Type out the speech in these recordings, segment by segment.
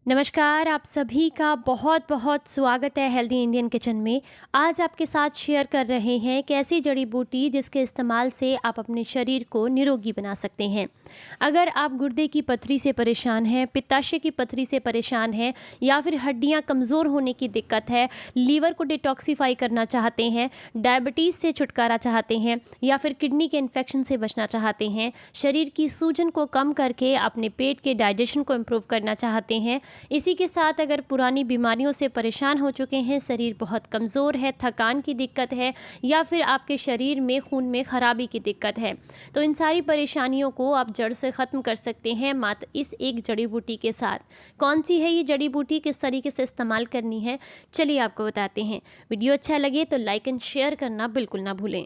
नमस्कार, आप सभी का बहुत-बहुत स्वागत है हेल्दी इंडियन किचन में। आज आपके साथ शेयर कर रहे हैं एक ऐसी जड़ी बूटी जिसके इस्तेमाल से आप अपने शरीर को निरोगी बना सकते हैं। अगर आप गुर्दे की पथरी से परेशान हैं, पित्ताशय की पथरी से परेशान हैं या फिर हड्डियां कमज़ोर होने की दिक्कत है, लीवर को डिटॉक्सिफाई करना चाहते हैं, डायबिटीज़ से छुटकारा चाहते हैं या फिर किडनी के इन्फेक्शन से बचना चाहते हैं, शरीर की सूजन को कम करके अपने पेट के डाइजेशन को इम्प्रूव करना चाहते हैं, इसी के साथ अगर पुरानी बीमारियों से परेशान हो चुके हैं, शरीर बहुत कमज़ोर है, थकान की दिक्कत है या फिर आपके शरीर में खून में खराबी की दिक्कत है, तो इन सारी परेशानियों को आप जड़ से ख़त्म कर सकते हैं मात्र इस एक जड़ी बूटी के साथ। कौन सी है ये जड़ी बूटी, किस तरीके से इस्तेमाल करनी है, चलिए आपको बताते हैं। वीडियो अच्छा लगे तो लाइक एंड शेयर करना बिल्कुल ना भूलें।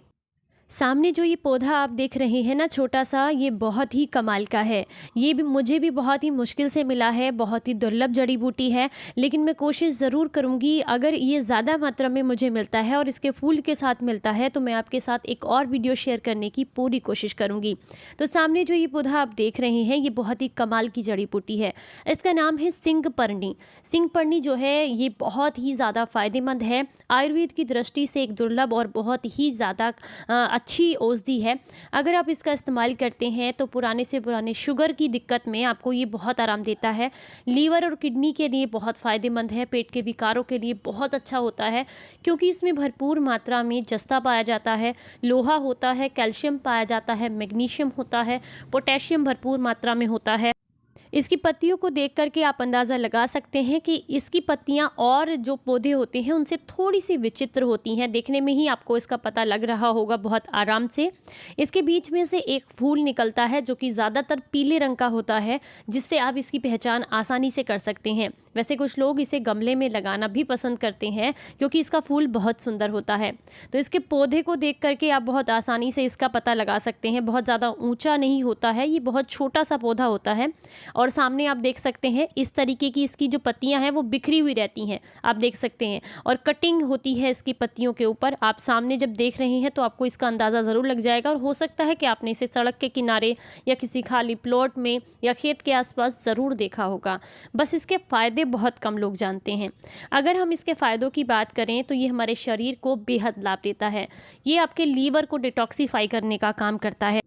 सामने जो ये पौधा आप देख रहे हैं ना, छोटा सा, ये बहुत ही कमाल का है। ये भी मुझे भी बहुत ही मुश्किल से मिला है, बहुत ही दुर्लभ जड़ी बूटी है, लेकिन मैं कोशिश ज़रूर करूँगी अगर ये ज़्यादा मात्रा में मुझे मिलता है और इसके फूल के साथ मिलता है तो मैं आपके साथ एक और वीडियो शेयर करने की पूरी कोशिश करूँगी। तो सामने जो ये पौधा आप देख रहे हैं, ये बहुत ही कमाल की जड़ी बूटी है। इसका नाम है सिंगपर्णी। सिंगपर्णी जो है ये बहुत ही ज़्यादा फ़ायदेमंद है, आयुर्वेद की दृष्टि से एक दुर्लभ और बहुत ही ज़्यादा अच्छी औषधि है। अगर आप इसका इस्तेमाल करते हैं तो पुराने से पुराने शुगर की दिक्कत में आपको ये बहुत आराम देता है। लीवर और किडनी के लिए बहुत फ़ायदेमंद है, पेट के विकारों के लिए बहुत अच्छा होता है क्योंकि इसमें भरपूर मात्रा में जस्ता पाया जाता है, लोहा होता है, कैल्शियम पाया जाता है, मैग्नीशियम होता है, पोटेशियम भरपूर मात्रा में होता है। इसकी पत्तियों को देख कर के आप अंदाज़ा लगा सकते हैं कि इसकी पत्तियां और जो पौधे होते हैं उनसे थोड़ी सी विचित्र होती हैं। देखने में ही आपको इसका पता लग रहा होगा बहुत आराम से। इसके बीच में से एक फूल निकलता है जो कि ज़्यादातर पीले रंग का होता है, जिससे आप इसकी पहचान आसानी से कर सकते हैं। वैसे कुछ लोग इसे गमले में लगाना भी पसंद करते हैं क्योंकि इसका फूल बहुत सुंदर होता है। तो इसके पौधे को देख करके आप बहुत आसानी से इसका पता लगा सकते हैं। बहुत ज़्यादा ऊंचा नहीं होता है, ये बहुत छोटा सा पौधा होता है और सामने आप देख सकते हैं इस तरीके की इसकी जो पत्तियां हैं वो बिखरी हुई रहती हैं, आप देख सकते हैं, और कटिंग होती है इसकी पत्तियों के ऊपर। आप सामने जब देख रहे हैं तो आपको इसका अंदाज़ा ज़रूर लग जाएगा और हो सकता है कि आपने इसे सड़क के किनारे या किसी खाली प्लॉट में या खेत के आसपास ज़रूर देखा होगा। बस इसके फ़ायदे बहुत कम लोग जानते हैं। अगर हम इसके फ़ायदों की बात करें तो ये हमारे शरीर को बेहद लाभ देता है। ये आपके लीवर को डिटॉक्सिफाई करने का काम करता है।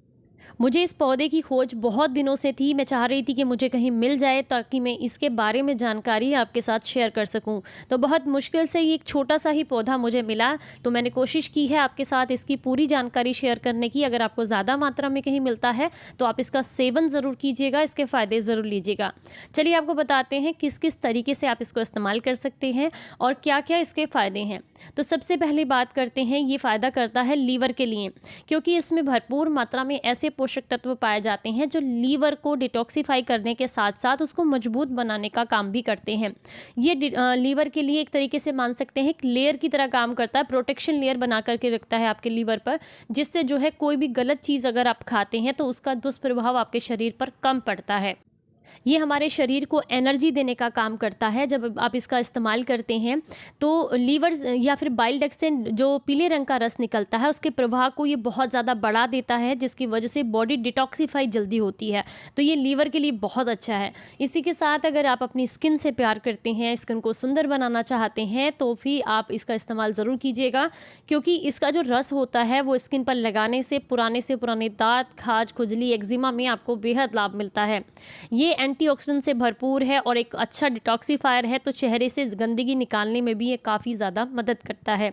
मुझे इस पौधे की खोज बहुत दिनों से थी। मैं चाह रही थी कि मुझे कहीं मिल जाए ताकि मैं इसके बारे में जानकारी आपके साथ शेयर कर सकूं। तो बहुत मुश्किल से ये एक छोटा सा ही पौधा मुझे मिला, तो मैंने कोशिश की है आपके साथ इसकी पूरी जानकारी शेयर करने की। अगर आपको ज़्यादा मात्रा में कहीं मिलता है तो आप इसका सेवन ज़रूर कीजिएगा, इसके फ़ायदे ज़रूर लीजिएगा। चलिए आपको बताते हैं किस किस तरीके से आप इसको इस्तेमाल कर सकते हैं और क्या क्या इसके फ़ायदे हैं। तो सबसे पहले बात करते हैं, ये फ़ायदा करता है लीवर के लिए, क्योंकि इसमें भरपूर मात्रा में ऐसे पोषक तत्व पाए जाते हैं जो लीवर को डिटॉक्सिफाई करने के साथ साथ उसको मजबूत बनाने का काम भी करते हैं। ये लीवर के लिए एक तरीके से मान सकते हैं एक लेयर की तरह काम करता है, प्रोटेक्शन लेयर बना करके रखता है आपके लीवर पर, जिससे जो है कोई भी गलत चीज़ अगर आप खाते हैं तो उसका दुष्प्रभाव आपके शरीर पर कम पड़ता है। ये हमारे शरीर को एनर्जी देने का काम करता है। जब आप इसका इस्तेमाल करते हैं तो लीवर या फिर बाइल डक्ट से जो पीले रंग का रस निकलता है उसके प्रवाह को ये बहुत ज़्यादा बढ़ा देता है, जिसकी वजह से बॉडी डिटॉक्सिफाई जल्दी होती है। तो ये लीवर के लिए बहुत अच्छा है। इसी के साथ अगर आप अपनी स्किन से प्यार करते हैं, स्किन को सुंदर बनाना चाहते हैं, तो भी आप इसका इस्तेमाल ज़रूर कीजिएगा, क्योंकि इसका जो रस होता है वो स्किन पर लगाने से पुराने दांत, खाज, खुजली, एक्जिमा में आपको बेहद लाभ मिलता है। ये एंटीऑक्सीडेंट से भरपूर है और एक अच्छा डिटॉक्सिफायर है, तो चेहरे से गंदगी निकालने में भी ये काफ़ी ज़्यादा मदद करता है।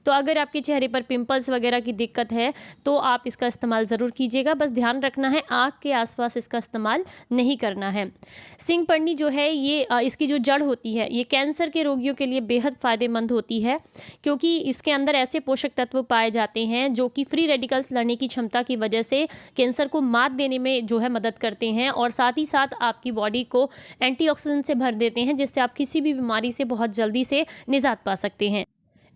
तो अगर आपके चेहरे पर पिंपल्स वगैरह की दिक्कत है तो आप इसका इस्तेमाल ज़रूर कीजिएगा। बस ध्यान रखना है आँख के आसपास इसका इस्तेमाल नहीं करना है। सिंगपर्णी जो है ये इसकी जो जड़ होती है ये कैंसर के रोगियों के लिए बेहद फ़ायदेमंद होती है, क्योंकि इसके अंदर ऐसे पोषक तत्व पाए जाते हैं जो कि फ्री रेडिकल्स लड़ने की क्षमता की वजह से कैंसर को मात देने में जो है मदद करते हैं, और साथ ही साथ आपकी बॉडी को एंटीऑक्सीडेंट से भर देते हैं, जिससे आप किसी भी बीमारी से बहुत जल्दी से निजात पा सकते हैं।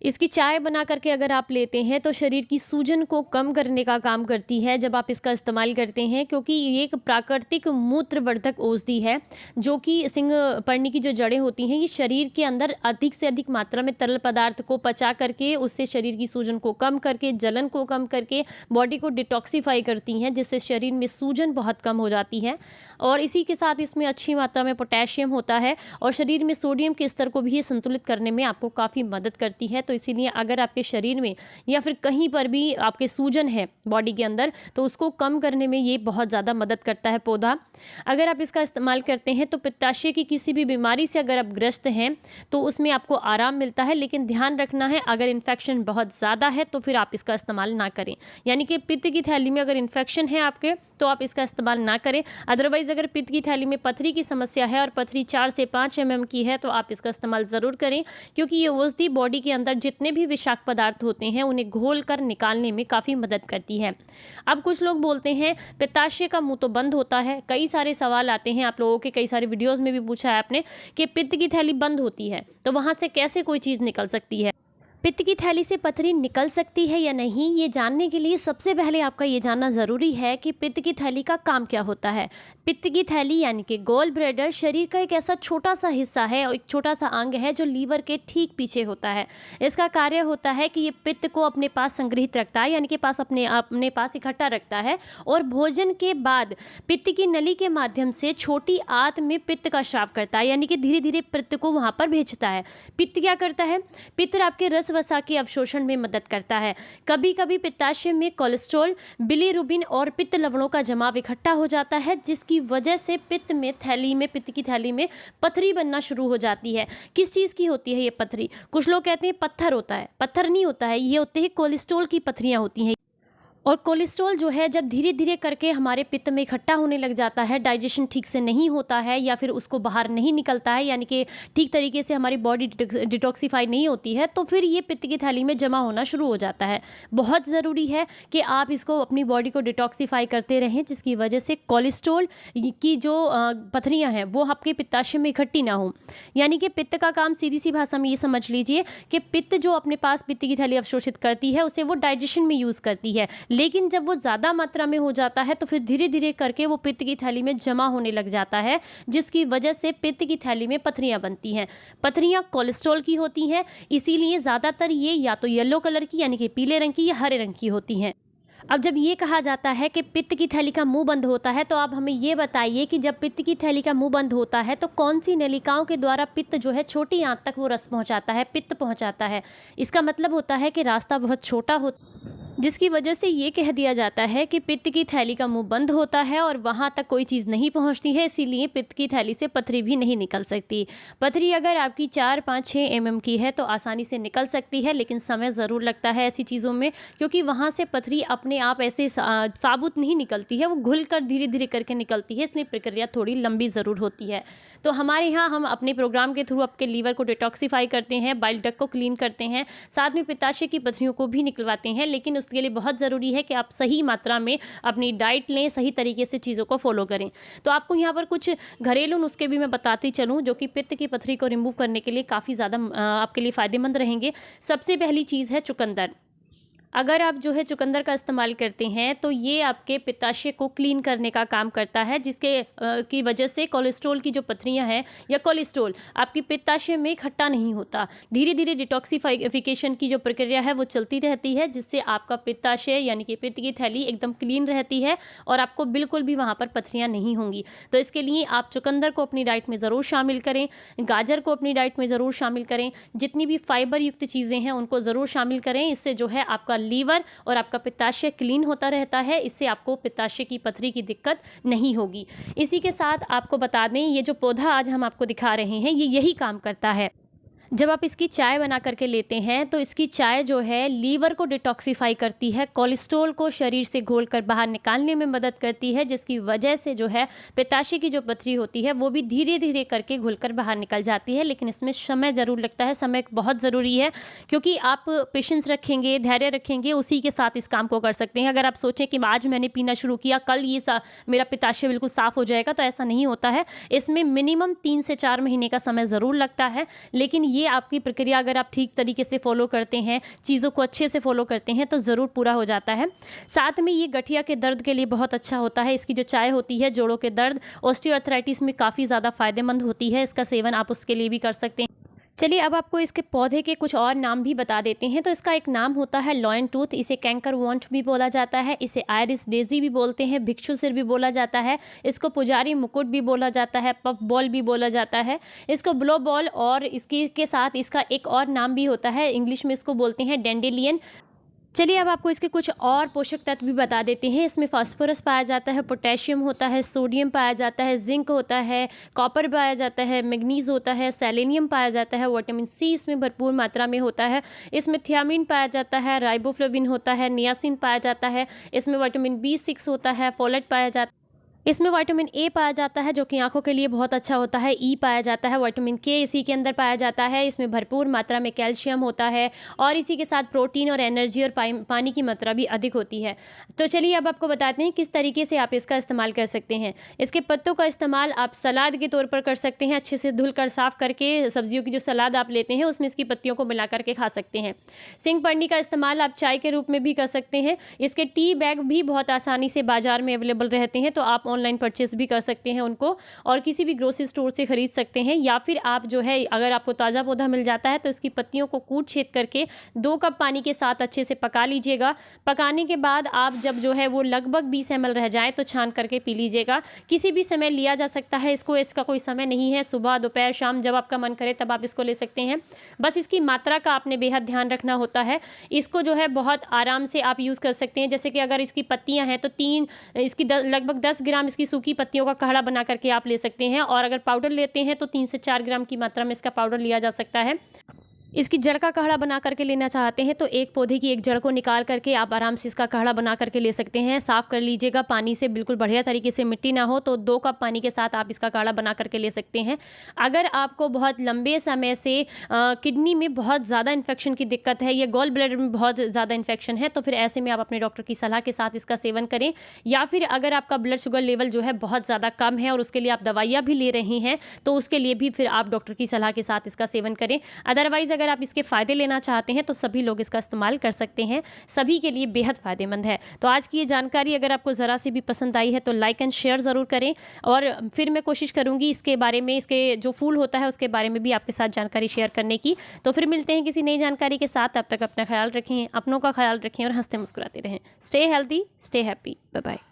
इसकी चाय बना करके अगर आप लेते हैं तो शरीर की सूजन को कम करने का काम करती है जब आप इसका इस्तेमाल करते हैं, क्योंकि ये एक प्राकृतिक मूत्रवर्धक औषधि है जो कि सिंह पर्णी की जो जड़ें होती हैं ये शरीर के अंदर अधिक से अधिक मात्रा में तरल पदार्थ को पचा करके उससे शरीर की सूजन को कम करके, जलन को कम करके बॉडी को डिटॉक्सिफाई करती हैं, जिससे शरीर में सूजन बहुत कम हो जाती है। और इसी के साथ इसमें अच्छी मात्रा में पोटेशियम होता है और शरीर में सोडियम के स्तर को भी ये संतुलित करने में आपको काफ़ी मदद करती है। तो इसीलिए अगर आपके शरीर में या फिर कहीं पर भी आपके सूजन है बॉडी के अंदर तो उसको कम करने में ये बहुत ज़्यादा मदद करता है पौधा। अगर आप इसका इस्तेमाल करते हैं तो पित्ताशय की किसी भी बीमारी से अगर आप ग्रस्त हैं तो उसमें आपको आराम मिलता है, लेकिन ध्यान रखना है अगर इन्फेक्शन बहुत ज़्यादा है तो फिर आप इसका इस्तेमाल ना करें। यानी कि पित्त की थैली में अगर इन्फेक्शन है आपके तो आप इसका इस्तेमाल ना करें। अदरवाइज़ अगर पित्त की थैली में पथरी की समस्या है और पथरी 4 से 5 mm की है तो आप इसका इस्तेमाल ज़रूर करें, क्योंकि ये औषधि बॉडी के अंदर जितने भी विषाक्त पदार्थ होते हैं उन्हें घोल कर निकालने में काफ़ी मदद करती है। अब कुछ लोग बोलते हैं पित्ताशय का मुंह तो बंद होता है। कई सारे सवाल आते हैं आप लोगों के, कई सारे वीडियोज़ में भी पूछा है आपने कि पित्त की थैली बंद होती है तो वहाँ से कैसे कोई चीज़ निकल सकती है। पित्त की थैली से पथरी निकल सकती है या नहीं, ये जानने के लिए सबसे पहले आपका ये जानना ज़रूरी है कि पित्त की थैली का काम क्या होता है। पित्त की थैली यानी कि गॉल ब्लैडर शरीर का एक ऐसा छोटा सा हिस्सा है और एक छोटा सा अंग है जो लीवर के ठीक पीछे होता है। इसका कार्य होता है कि ये पित्त को अपने पास संग्रहित रखता है, यानी कि अपने पास इकट्ठा रखता है और भोजन के बाद पित्त की नली के माध्यम से छोटी आंत में पित्त का स्राव करता है, यानी कि धीरे धीरे पित्त को वहाँ पर भेजता है। पित्त क्या करता है? पित्त आपके रस वसा के अवशोषण में मदद करता है। कभी कभी पित्ताशय में कोलेस्ट्रॉल, बिलीरुबिन और पित्त लवणों का जमाव इकट्ठा हो जाता है, जिसकी वजह से पित्त की थैली में पथरी बनना शुरू हो जाती है। किस चीज़ की होती है ये पथरी? कुछ लोग कहते हैं पत्थर होता है, पत्थर नहीं होता है, ये होते हैं कोलेस्ट्रॉल की पथरियाँ होती हैं। और कोलेस्ट्रॉल जो है जब धीरे धीरे करके हमारे पित्त में इकट्ठा होने लग जाता है, डाइजेशन ठीक से नहीं होता है या फिर उसको बाहर नहीं निकलता है, यानी कि ठीक तरीके से हमारी बॉडी डिटॉक्सिफाई नहीं होती है, तो फिर ये पित्त की थैली में जमा होना शुरू हो जाता है। बहुत ज़रूरी है कि आप इसको अपनी बॉडी को डिटॉक्सिफाई करते रहें, जिसकी वजह से कोलेस्ट्रॉल की जो पथरियाँ हैं वो आपके पित्ताशय में इकट्ठी ना हो। यानी कि पित्त का काम सीधी सी भाषा में ये समझ लीजिए कि पित्त जो अपने पास पित्त की थैली अवशोषित करती है उसे वो डाइजेशन में यूज़ करती है, लेकिन जब वो ज़्यादा मात्रा में हो जाता है तो फिर धीरे धीरे करके वो पित्त की थैली में जमा होने लग जाता है, जिसकी वजह से पित्त की थैली में पथरियाँ बनती हैं। पथरियाँ कोलेस्ट्रॉल की होती हैं, इसीलिए ज़्यादातर ये या तो येलो कलर की यानी कि पीले रंग की या हरे रंग की होती हैं। अब जब ये कहा जाता है कि पित्त की थैली का मुंह बंद होता है तो आप हमें ये बताइए कि जब पित्त की थैली का मुंह बंद होता है तो कौन सी नलिकाओं के द्वारा पित्त जो है छोटी आंत तक वो रस पहुंचाता है, पित्त पहुंचाता है। इसका मतलब होता है कि रास्ता बहुत छोटा होता है, जिसकी वजह से ये कह दिया जाता है कि पित्त की थैली का मुंह बंद होता है और वहाँ तक कोई चीज़ नहीं पहुँचती है, इसीलिए पित्त की थैली से पथरी भी नहीं निकल सकती। पथरी अगर आपकी 4, 5, 6 mm की है तो आसानी से निकल सकती है, लेकिन समय ज़रूर लगता है ऐसी चीज़ों में, क्योंकि वहाँ से पथरी अपने आप ऐसे साबुत नहीं निकलती है, वो घुल कर धीरे धीरे करके निकलती है, इसलिए प्रक्रिया थोड़ी लंबी ज़रूर होती है। तो हमारे यहाँ हम अपने प्रोग्राम के थ्रू आपके लीवर को डिटॉक्सिफाई करते हैं, बाइल डक्ट को क्लीन करते हैं, साथ में पित्ताशय की पथरियों को भी निकलवाते हैं, लेकिन उसके लिए बहुत ज़रूरी है कि आप सही मात्रा में अपनी डाइट लें, सही तरीके से चीज़ों को फॉलो करें। तो आपको यहाँ पर कुछ घरेलू नुस्खे भी मैं बताती चलूँ जो कि पित्त की पथरी को रिमूव करने के लिए काफ़ी ज़्यादा आपके लिए फ़ायदेमंद रहेंगे। सबसे पहली चीज़ है चुकंदर। अगर आप जो है चुकंदर का इस्तेमाल करते हैं तो ये आपके पित्ताशय को क्लीन करने का काम करता है, जिसके की वजह से कोलेस्ट्रॉल की जो पथरियां हैं या कोलेस्ट्रॉल आपकी पित्ताशय में इकट्ठा नहीं होता। धीरे धीरे डिटॉक्सिफिकेशन की जो प्रक्रिया है वो चलती रहती है, जिससे आपका पित्ताशय यानी कि पित्त की थैली एकदम क्लीन रहती है और आपको बिल्कुल भी वहाँ पर पथरियाँ नहीं होंगी। तो इसके लिए आप चुकंदर को अपनी डाइट में ज़रूर शामिल करें, गाजर को अपनी डाइट में ज़रूर शामिल करें, जितनी भी फाइबर युक्त चीज़ें हैं उनको ज़रूर शामिल करें। इससे जो है आपका लीवर और आपका पित्ताशय क्लीन होता रहता है, इससे आपको पित्ताशय की पथरी की दिक्कत नहीं होगी। इसी के साथ आपको बता दें, ये जो पौधा आज हम आपको दिखा रहे हैं ये यही काम करता है। जब आप इसकी चाय बना करके लेते हैं तो इसकी चाय जो है लीवर को डिटॉक्सिफाई करती है, कोलेस्ट्रॉल को शरीर से घोलकर बाहर निकालने में मदद करती है, जिसकी वजह से जो है पित्ताशय की जो पथरी होती है वो भी धीरे धीरे करके घुलकर बाहर निकल जाती है। लेकिन इसमें समय ज़रूर लगता है, समय बहुत ज़रूरी है, क्योंकि आप पेशेंस रखेंगे, धैर्य रखेंगे, उसी के साथ इस काम को कर सकते हैं। अगर आप सोचें कि आज मैंने पीना शुरू किया, कल ये मेरा पित्ताशय बिल्कुल साफ़ हो जाएगा, तो ऐसा नहीं होता है। इसमें मिनिमम 3 से 4 महीने का समय ज़रूर लगता है, लेकिन ये आपकी प्रक्रिया अगर आप ठीक तरीके से फॉलो करते हैं, चीज़ों को अच्छे से फॉलो करते हैं तो ज़रूर पूरा हो जाता है। साथ में ये गठिया के दर्द के लिए बहुत अच्छा होता है। इसकी जो चाय होती है जोड़ों के दर्द, ऑस्टियोआर्थराइटिस में काफ़ी ज़्यादा फ़ायदेमंद होती है। इसका सेवन आप उसके लिए भी कर सकते हैं। चलिए अब आपको इसके पौधे के कुछ और नाम भी बता देते हैं। तो इसका एक नाम होता है लॉयन टूथ, इसे कैंकर वॉन्ट भी बोला जाता है, इसे आयरिस डेजी भी बोलते हैं, भिक्षु सिर भी बोला जाता है, इसको पुजारी मुकुट भी बोला जाता है, पफ बॉल भी बोला जाता है, इसको ब्लो बॉल, और इसकी के साथ इसका एक और नाम भी होता है, इंग्लिश में इसको बोलते हैं डेंडेलियन। चलिए अब आपको इसके कुछ और पोषक तत्व भी बता देते हैं। इसमें फास्फोरस पाया जाता है, पोटेशियम होता है, सोडियम पाया जाता है, जिंक होता है, कॉपर पाया जाता है, मैग्नीज होता है, सेलेनियम पाया जाता है, विटामिन सी इसमें भरपूर मात्रा में होता है, इसमें थियामिन पाया जाता है, राइबोफ्लाविन होता है, नियासिन पाया जाता है, इसमें विटामिन B6 होता है, फोलेट पाया जाता है, इसमें विटामिन ए पाया जाता है जो कि आंखों के लिए बहुत अच्छा होता है, ई पाया जाता है, विटामिन के इसी के अंदर पाया जाता है, इसमें भरपूर मात्रा में कैल्शियम होता है, और इसी के साथ प्रोटीन और एनर्जी और पानी की मात्रा भी अधिक होती है। तो चलिए अब आपको बताते हैं किस तरीके से आप इसका इस्तेमाल कर सकते हैं। इसके पत्तों का इस्तेमाल आप सलाद के तौर पर कर सकते हैं, अच्छे से धुल कर साफ़ करके सब्जियों की जो सलाद आप लेते हैं उसमें इसकी पत्तियों को मिला करके खा सकते हैं। सिंग पन्नी का इस्तेमाल आप चाय के रूप में भी कर सकते हैं। इसके टी बैग भी बहुत आसानी से बाजार में अवेलेबल रहते हैं, तो आप ऑनलाइन परचेस भी कर सकते हैं उनको, और किसी भी ग्रोसरी स्टोर से खरीद सकते हैं, या फिर आप जो है अगर आपको ताज़ा पौधा मिल जाता है तो इसकी पत्तियों को कूट छेद करके 2 कप पानी के साथ अच्छे से पका लीजिएगा। पकाने के बाद आप जब जो है वो लगभग 20 ml रह जाए तो छान करके पी लीजिएगा। किसी भी समय लिया जा सकता है इसको, इसका कोई समय नहीं है, सुबह दोपहर शाम जब आपका मन करे तब आप इसको ले सकते हैं। बस इसकी मात्रा का आपने बेहद ध्यान रखना होता है। इसको जो है बहुत आराम से आप यूज़ कर सकते हैं। जैसे कि अगर इसकी पत्तियां हैं तो लगभग 10 ग्राम इसकी सूखी पत्तियों का काढ़ा बना करके आप ले सकते हैं, और अगर पाउडर लेते हैं तो 3 से 4 ग्राम की मात्रा में इसका पाउडर लिया जा सकता है। इसकी जड़ का काढ़ा बना करके लेना चाहते हैं तो एक पौधे की एक जड़ को निकाल करके आप आराम से इसका काढ़ा बना करके ले सकते हैं। साफ़ कर लीजिएगा पानी से, बिल्कुल बढ़िया तरीके से, मिट्टी ना हो तो 2 कप पानी के साथ आप इसका काढ़ा बना करके ले सकते हैं। अगर आपको बहुत लंबे समय से किडनी में बहुत ज़्यादा इन्फेक्शन की दिक्कत है या गॉल ब्लैडर में बहुत ज़्यादा इन्फेक्शन है तो फिर ऐसे में आप अपने डॉक्टर की सलाह के साथ इसका सेवन करें। या फिर अगर आपका ब्लड शुगर लेवल जो है बहुत ज़्यादा कम है और उसके लिए आप दवाइयाँ भी ले रहे हैं तो उसके लिए भी फिर आप डॉक्टर की सलाह के साथ इसका सेवन करें। अदरवाइज़ अगर आप इसके फ़ायदे लेना चाहते हैं तो सभी लोग इसका इस्तेमाल कर सकते हैं, सभी के लिए बेहद फ़ायदेमंद है। तो आज की ये जानकारी अगर आपको ज़रा सी भी पसंद आई है तो लाइक एंड शेयर ज़रूर करें, और फिर मैं कोशिश करूँगी इसके बारे में, इसके जो फूल होता है उसके बारे में भी आपके साथ जानकारी शेयर करने की। तो फिर मिलते हैं किसी नई जानकारी के साथ, तब तक अपना ख्याल रखें, अपनों का ख्याल रखें और हंसते मुस्कुराते रहें। Stay healthy, stay happy, bye bye.